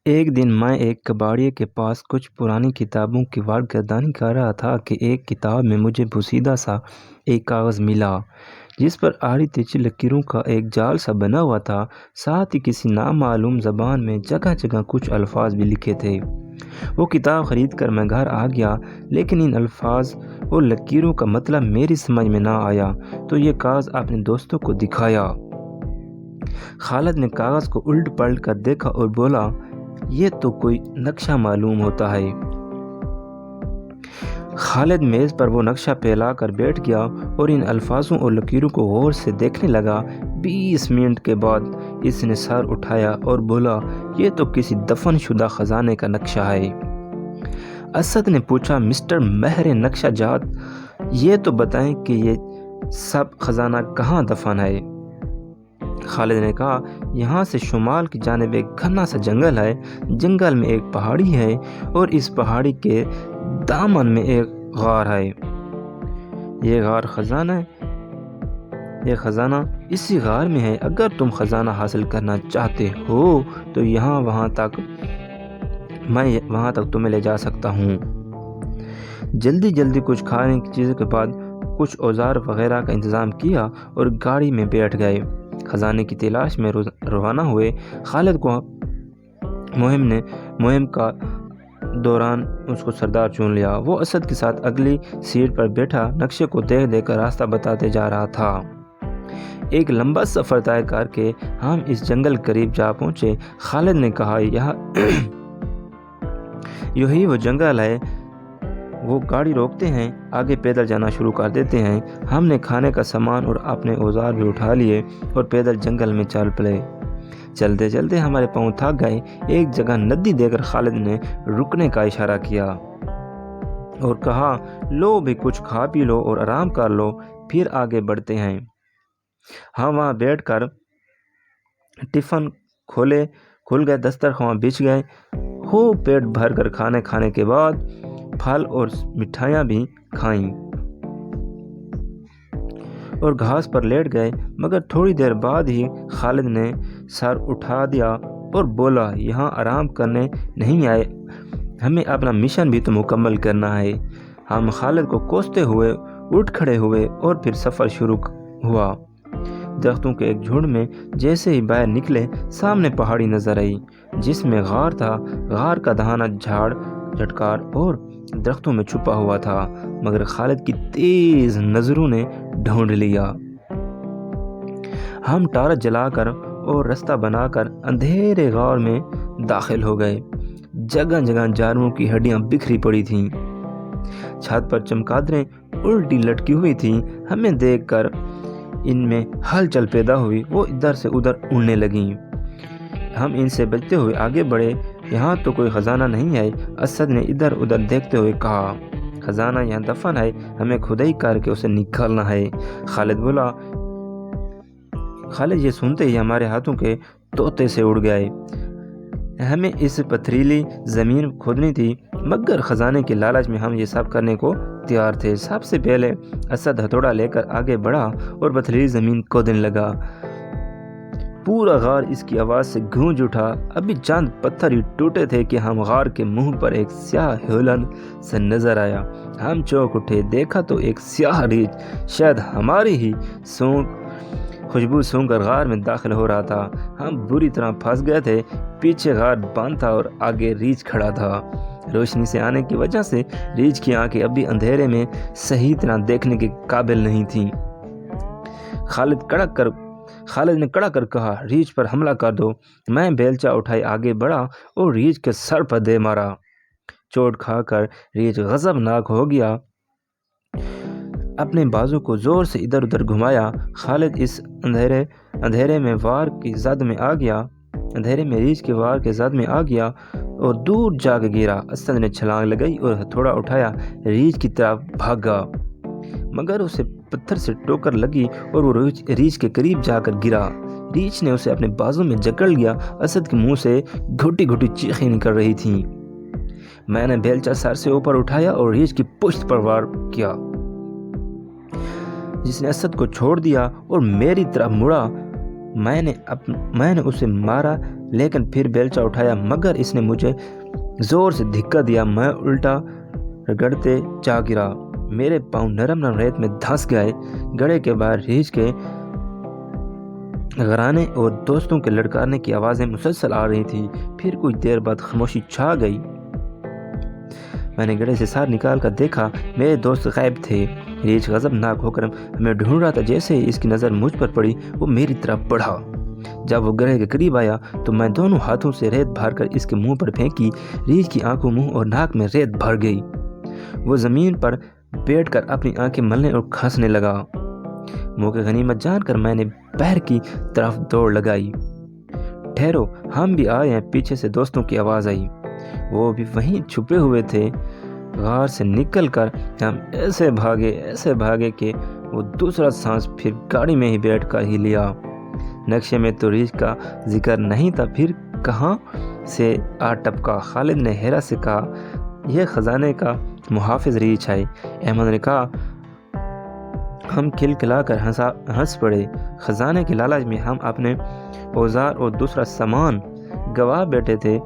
ایک دن میں ایک کباڑیے کے پاس کچھ پرانی کتابوں کی وارگردانی کر رہا تھا کہ ایک کتاب میں مجھے پوشیدہ سا ایک کاغذ ملا جس پر آڑی تیچی لکیروں کا ایک جال سا بنا ہوا تھا، ساتھ ہی کسی نامعلوم زبان میں جگہ جگہ کچھ الفاظ بھی لکھے تھے۔ وہ کتاب خرید کر میں گھر آ گیا، لیکن ان الفاظ اور لکیروں کا مطلب میری سمجھ میں نہ آیا تو یہ کاغذ اپنے دوستوں کو دکھایا۔ خالد نے کاغذ کو الٹ پلٹ کر دیکھا اور بولا، یہ تو کوئی نقشہ معلوم ہوتا ہے۔ خالد میز پر وہ نقشہ پھیلا کر بیٹھ گیا اور ان الفاظوں اور لکیروں کو غور سے دیکھنے لگا۔ 20 منٹ کے بعد اس نے سر اٹھایا اور بولا، یہ تو کسی دفن شدہ خزانے کا نقشہ ہے۔ اسد نے پوچھا، مسٹر ماہر نقشہ جات، یہ تو بتائیں کہ یہ سب خزانہ کہاں دفن ہے؟ خالد نے کہا، یہاں سے شمال کی جانب ایک گھنا سا جنگل ہے، جنگل میں ایک پہاڑی ہے اور اس پہاڑی کے دامن میں ایک غار ہے۔ یہ غار خزانہ ہے، یہ خزانہ اسی غار میں ہے۔ اگر تم خزانہ حاصل کرنا چاہتے ہو تو وہاں تک میں تمہیں لے جا سکتا ہوں۔ جلدی کچھ کھانے کی چیزوں کے بعد کچھ اوزار وغیرہ کا انتظام کیا اور گاڑی میں بیٹھ گئے، خزانے کی تلاش میں روانہ ہوئے۔ خالد کو مہم کا دوران اس کو سردار چن لیا۔ وہ اسد کے ساتھ اگلی سیٹ پر بیٹھا نقشے کو دیکھ کر راستہ بتاتے جا رہا تھا۔ ایک لمبا سفر طے کر کے ہم اس جنگل قریب جا پہنچے۔ خالد نے کہا، یہی وہ جنگل ہے۔ وہ گاڑی روکتے ہیں، آگے پیدل جانا شروع کر دیتے ہیں۔ ہم نے کھانے کا سامان اور اپنے اوزار بھی اٹھا لیے اور پیدل جنگل میں چل پڑے۔ چلتے ہمارے پاؤں تھک گئے۔ ایک جگہ ندی دے کر خالد نے رکنے کا اشارہ کیا اور کہا، لو بھی کچھ کھا پی لو اور آرام کر لو، پھر آگے بڑھتے ہیں۔ ہم وہاں بیٹھ کر ٹفن کھل گئے، دسترخوان بچھ گئے، خوب پیٹ بھر کر کھانے کے بعد پھل اور مٹھائیاں بھی کھائیں اور گھاس پر لیٹ گئے۔ مگر تھوڑی دیر بعد ہی خالد نے سر اٹھا دیا اور بولا، یہاں آرام کرنے نہیں آئے، ہمیں اپنا مشن بھی تو مکمل کرنا ہے۔ ہم خالد کو کوستے ہوئے اٹھ کھڑے ہوئے اور پھر سفر شروع ہوا۔ درختوں کے ایک جھنڈ میں جیسے ہی باہر نکلے، سامنے پہاڑی نظر آئی جس میں غار تھا۔ غار کا دہانہ جھٹکار اور درختوں میں چھپا ہوا تھا، مگر خالد کی تیز نظروں نے ڈھونڈ لیا۔ ہم ٹارچ جلا کر اور رستہ بنا کر اندھیرے غار میں داخل ہو گئے۔ جگہ جگہ جانوروں کی ہڈیاں بکھری پڑی تھیں، چھت پر چمگادڑیں الٹی لٹکی ہوئی تھیں۔ ہمیں دیکھ کر ان میں ہلچل پیدا ہوئی، وہ ادھر سے ادھر اڑنے لگیں۔ ہم ان سے بچتے ہوئے آگے بڑھے۔ یہاں تو کوئی خزانہ نہیں ہے، اسد نے ادھر ادھر دیکھتے ہوئے کہا۔ خزانہ یہاں دفن ہے، ہمیں کھدائی کر کے اسے نکالنا ہے، خالد بولا۔ خالد یہ سنتے ہی ہمارے ہاتھوں کے طوطے سے اڑ گئے۔ ہمیں اس پتھریلی زمین کھودنی تھی، مگر خزانے کے لالچ میں ہم یہ سب کرنے کو تیار تھے۔ سب سے پہلے اسد ہتھوڑا لے کر آگے بڑھا اور پتھریلی زمین کھودنے لگا۔ پورا غار اس کی آواز سے گونج اٹھا۔ ابھی چند پتھر ہی ٹوٹے تھے کہ ہم غار کے منہ پر ایک سیاہ ہیولن سے نظر آیا۔ ہم چونک اٹھے، دیکھا تو ایک سیاہ ریچھ شاید ہماری ہی خوشبو سونگھ کر غار میں داخل ہو رہا تھا۔ ہم بری طرح پھنس گئے تھے، پیچھے غار بند تھا اور آگے ریچھ کھڑا تھا۔ روشنی سے آنے کی وجہ سے ریچھ کی آنکھیں ابھی اندھیرے میں صحیح طرح دیکھنے کے قابل نہیں تھیں۔ خالد نے کڑا کر کہا، ریچھ پر حملہ کر دو۔ میں بیلچہ اٹھائے آگے بڑھا اور ریچھ کے سر پر دے مارا۔ چوٹ کھا کر ریچھ غضبناک ہو گیا، اپنے بازو کو زور سے ادھر ادھر گھمایا۔ خالد اس اندھیرے میں ریچھ کے وار کے زد میں آ گیا اور دور جا کے گرا۔ اسد نے چھلانگ لگائی اور ہتھوڑا اٹھایا، ریچھ کی طرف بھاگا، مگر اسے پتھر سے ٹوکر لگی اور وہ ریچھ کے قریب جا کر گرا۔ ریچھ نے اسے اپنے بازو میں جکڑ لیا۔ اسد کے منہ سے گھٹی گھٹی چیخیں نکل رہی تھیں۔ میں نے بیلچہ سر سے اوپر اٹھایا اور ریچھ کی پشت پر وار کیا، جس نے اسد کو چھوڑ دیا اور میری طرف مڑا۔ میں نے اسے مارا لیکن پھر بیلچہ اٹھایا مگر اس نے مجھے زور سے دھکا دیا۔ میں الٹا رگڑتے جا گرا، میرے پاؤں نرم نرم ریت میں دھنس گئے۔ گڑھے کے باہر ریچھ کے غرانے اور دوستوں کے لڑکانے کی آوازیں مسلسل آ رہی تھی۔ پھر کچھ دیر بعد خاموشی چھا گئی۔ میں نے گڑھے سے سار نکال کر دیکھا، میرے دوست غائب تھے۔ ریچھ غضبناک ہو کر ہمیں ڈھونڈ رہا تھا۔ جیسے ہی اس کی نظر مجھ پر پڑی وہ میری طرف بڑھا۔ جب وہ گڑھے کے قریب آیا تو میں دونوں ہاتھوں سے ریت بھر کر اس کے منہ پر پھینکی۔ ریچھ کی آنکھوں، منہ اور ناک میں ریت بھر گئی۔ وہ زمین پر بیٹھ کر اپنی آنکھیں ملنے اور کھانسنے لگا۔ موقع غنیمت جان کر میں نے بہر کی طرف دوڑ لگائی۔ ٹھہرو، ہم بھی آئے ہیں، پیچھے سے دوستوں کی آواز آئی۔ وہ بھی وہیں چھپے ہوئے تھے۔ غار سے نکل کر ہم ایسے بھاگے کہ وہ دوسرا سانس پھر گاڑی میں ہی بیٹھ کر ہی لیا۔ نقشے میں تو ریچھ کا ذکر نہیں تھا، پھر کہاں سے آ ٹپکا؟ خالد نے حیرت سے کہا، یہ خزانے کا محافظ ریچھ ہے۔ احمد نے کہا۔ ہم کھلکھلا کر ہنس پڑے۔ خزانے کے لالچ میں ہم اپنے اوزار اور دوسرا سامان گوا بیٹھے تھے۔